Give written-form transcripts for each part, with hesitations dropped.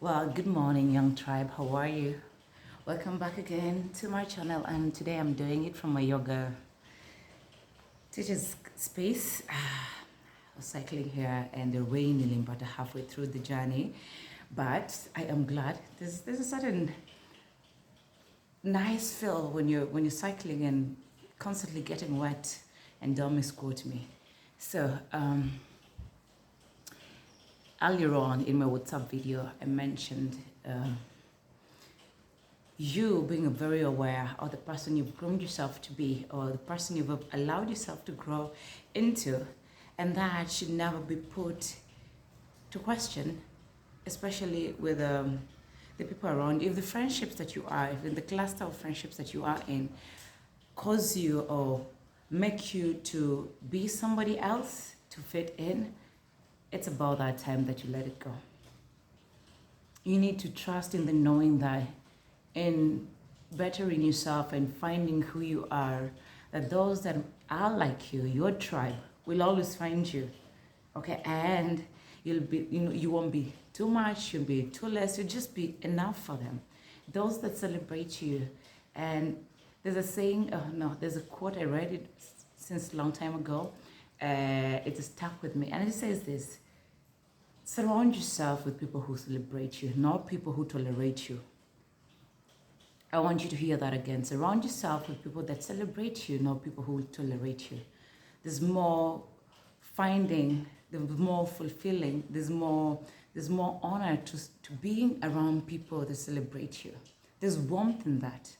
Well, good morning, young tribe. How are you? Welcome back again to my channel, and today I'm doing it from my yoga teacher's space. I was cycling here, and the rain nearly about halfway through the journey, but I am glad. There's a certain nice feel when you're cycling and constantly getting wet, and don't misquote me. So earlier on in my WhatsApp video, I mentioned. You being very aware of the person you've grown yourself to be, or the person you've allowed yourself to grow into, and that should never be put to question, especially with the people around you. If the friendships that you are, if in the cluster of friendships that you are in, cause you or make you to be somebody else to fit in, it's about that time that you let it go. You need to trust in the knowing that in bettering yourself and finding who you are, that those that are like you, your tribe, will always find you. Okay, and you won't be too much, you'll be too less, you'll just be enough for them. Those that celebrate you. And there's a saying, oh no, there's a quote, I read it since a long time ago. It is stuck with me, and it says this: surround yourself with people who celebrate you, not people who tolerate you. I want you to hear that again. Surround yourself with people that celebrate you, not people who tolerate you. There's more finding, there's more fulfilling, there's more honor to being around people that celebrate you. There's warmth in that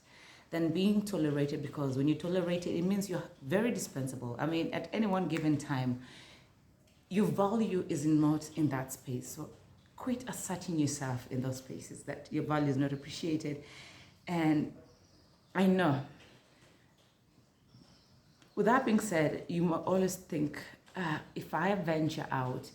than being tolerated, because when you tolerate it, it means you're very dispensable. I mean, at any one given time, your value is not in that space. So quit asserting yourself in those spaces that your value is not appreciated. And I know, with that being said, you might always think, if I venture out,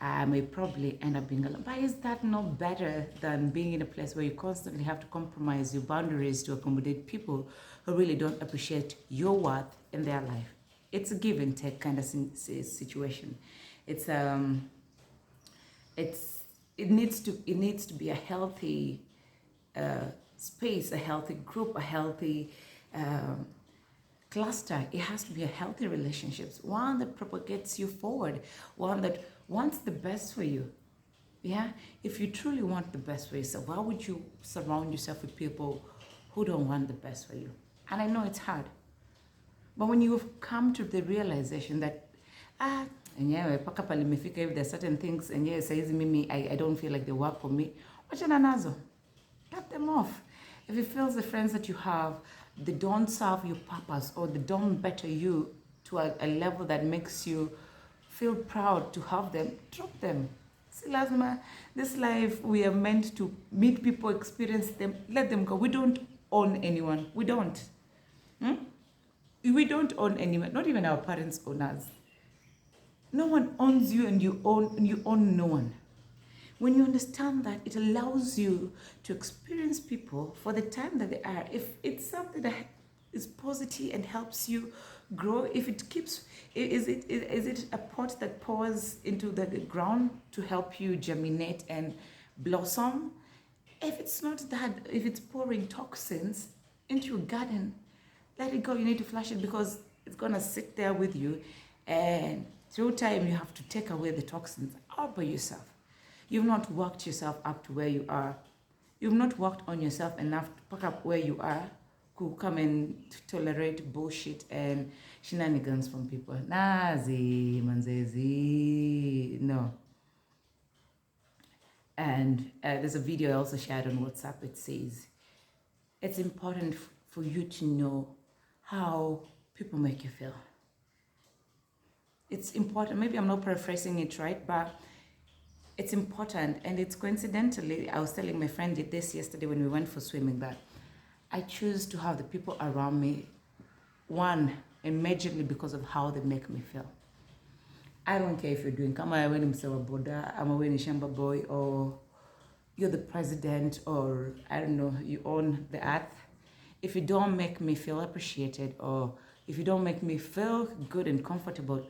I may probably end up being alone. But is that not better than being in a place where you constantly have to compromise your boundaries to accommodate people who really don't appreciate your worth in their life? It's a give and take kind of situation. It needs to be a healthy space, a healthy group, a healthy cluster. It has to be a healthy relationships, one that propagates you forward, one that wants the best for you. Yeah, if you truly want the best for yourself, why would you surround yourself with people who don't want the best for you? And I know it's hard, but when you've come to the realization that enyewe paka pale nimefika, if there's certain things enyewe saizi mimi I don't feel like they work for me, wachana nazo, cut them off. If it feels the friends that you have, they don't serve your purpose, or they don't better you to a level that makes you feel proud to have them, drop them. See, Lazima, this life, we are meant to meet people, experience them, let them go. We don't own anyone. We don't. We don't own anyone. Not even our parents own us. No one owns you, and you own no one. When you understand that, it allows you to experience people for the time that they are. If it's something that is positive and helps you grow, if it keeps, is it a pot that pours into the ground to help you germinate and blossom? If it's not that, if it's pouring toxins into your garden, let it go. You need to flush it, because it's gonna sit there with you, and through time you have to take away the toxins all by yourself. You've not worked yourself up to where you are. You've not worked on yourself enough to pack up where you are, to come and tolerate bullshit and shenanigans from people. Nazi, manzezi, no. And there's a video I also shared on WhatsApp. It says, it's important for you to know how people make you feel. It's important. Maybe I'm not paraphrasing it right, but it's important. And it's coincidentally, I was telling my friend this yesterday when we went for swimming, that I choose to have the people around me, one, and majorly because of how they make me feel. I don't care if you're doing kama wewe ni msewa boda, ama wewe ni shamba boy, or you're the president, or I don't know, you own the earth. If you don't make me feel appreciated, or if you don't make me feel good and comfortable,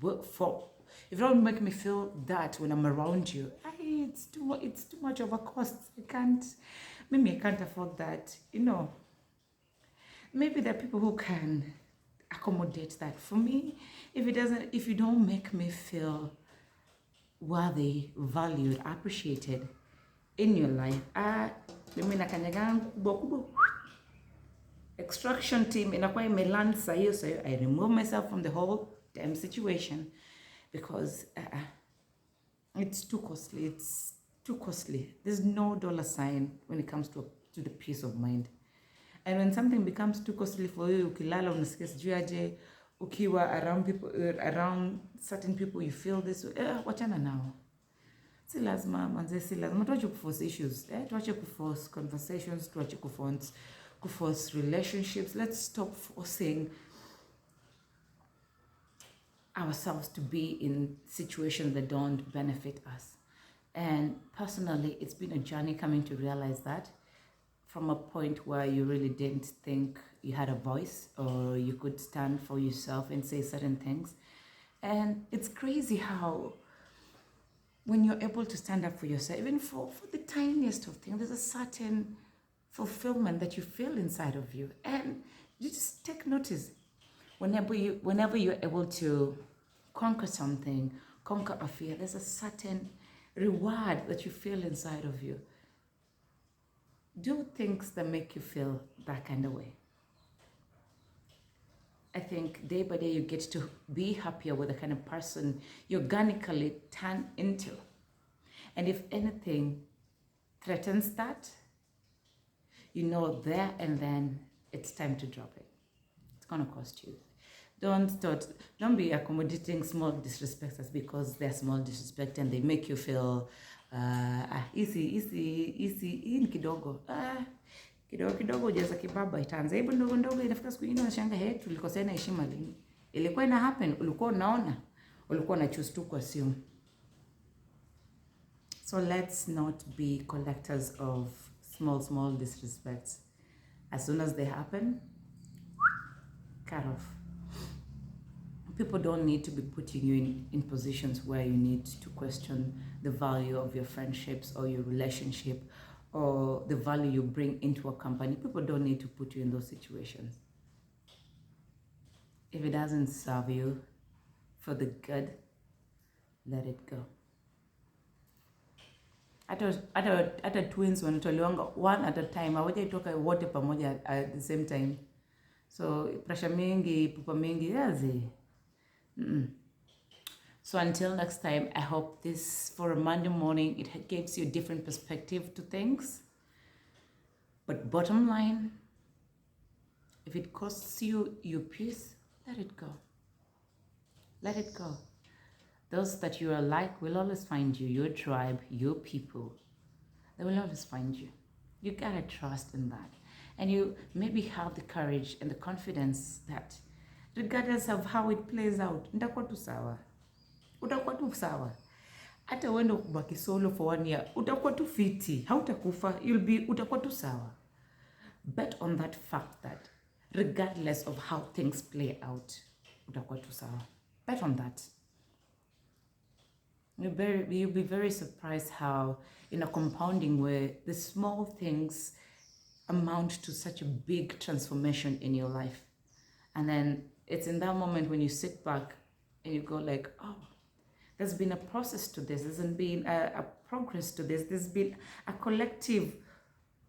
if you don't make me feel that when I'm around you, it's too much of a cost. I can't afford that. Maybe there are people who can accommodate that. For me, if you don't make me feel worthy, valued, appreciated in your life, mimi nakanyaga kubwa kubwa. Extraction team inakuwa imeland sayo. I remove myself from the whole damn situation because it's too costly. It's too costly. There's no dollar sign when it comes to the peace of mind. And when something becomes too costly for you, ukilala unasikia sijui aje, ukiwa around certain people you feel this, wachana nao. Si lazima manze, si lazima tuache kuforce issues, tuache kuforce conversations, tuache kuforce relationships. Let's stop forcing ourselves to be in situations that don't benefit us. And personally, it's been a journey coming to realize that, from a point where you really didn't think you had a voice or you could stand for yourself and say certain things. And it's crazy how when you're able to stand up for yourself, even for the tiniest of things, there's a certain fulfillment that you feel inside of you. And you just take notice. Whenever you're able to conquer something, conquer a fear, there's a certain reward that you feel inside of you. Do things that make you feel that kind of way. I think day by day you get to be happier with the kind of person you organically turn into. And if anything threatens that, there and then it's time to drop it. It's gonna cost you. Don't be accommodating small disrespects because they're small disrespect and they make you feel easy in kidogo. Kidogo jaza kibaba itaanza. Hebu ndogo inafika siku nyingine unashangaa tulikosana heshima lini? Ilikuwa ina happen, ulikuwa unaona, ulikuwa na choose to assume. So let's not be collectors of small disrespects. As soon as they happen, cut off. People don't need to be putting you in positions where you need to question the value of your friendships or your relationship or the value you bring into a company. People don't need to put you in those situations. If it doesn't serve you for the good, let it go. Hata twins wanatolewa one at a time, hawajaitoka wote pamoja at the same time. So pressure mingi, pupa mingi, yazi. So until next time, I hope this, for a Monday morning, it gives you a different perspective to things. But bottom line, if it costs you your peace, let it go. Let it go. Those that you are like will always find you. Your tribe, your people, they will always find you. You gotta trust in that. And you maybe have the courage and the confidence that regardless of how it plays out, utakuwa tu sawa. Hata uende kubaki solo for 1 year, utakuwa tu fiti, hautakufa, utakuwa tu sawa. Bet on that fact that regardless of how things play out, utakuwa tu sawa. Bet on that. You'll be very surprised how, in a compounding way, the small things amount to such a big transformation in your life. And then it's in that moment when you sit back and you go like, oh, there's been a process to this. There's been a progress to this. There's been a collective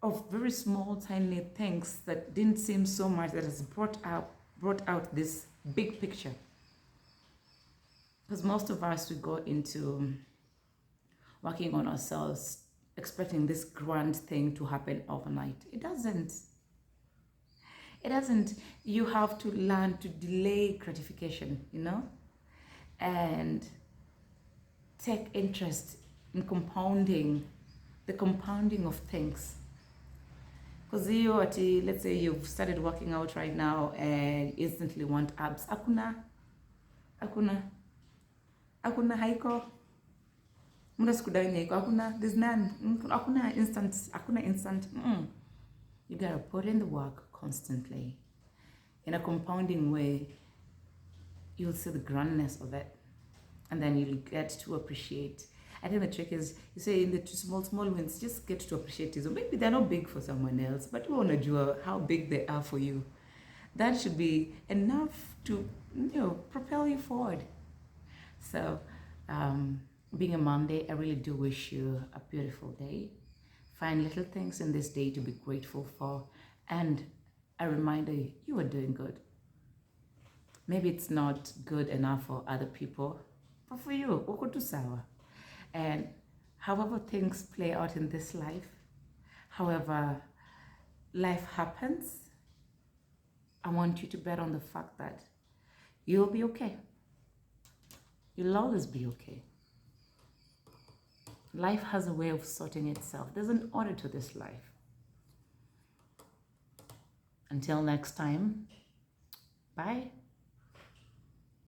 of very small, tiny things that didn't seem so much that has brought out this big picture. Because most of us, we go into working on ourselves, expecting this grand thing to happen overnight. It doesn't. It doesn't. You have to learn to delay gratification, and take interest in the compounding of things. Because let's say you've started working out right now and instantly want abs. Hakuna haiko. Muda sikudai haiko. Hakuna. There's none. Hakuna instant. You gotta put in the work constantly. In a compounding way, you'll see the grandness of it. And then you'll get to appreciate. I think the trick is, you say in the small wins, just get to appreciate it. So maybe they're not big for someone else, but you want to do how big they are for you. That should be enough to, propel you forward. So, being a Monday, I really do wish you a beautiful day. Find little things in this day to be grateful for, and a reminder you are doing good. Maybe it's not good enough for other people, but for you, uko tu sawa. And however things play out in this life, however life happens, I want you to bet on the fact that you'll be okay. You'll always be okay. Life has a way of sorting itself. There's an order to this life. Until next time, bye.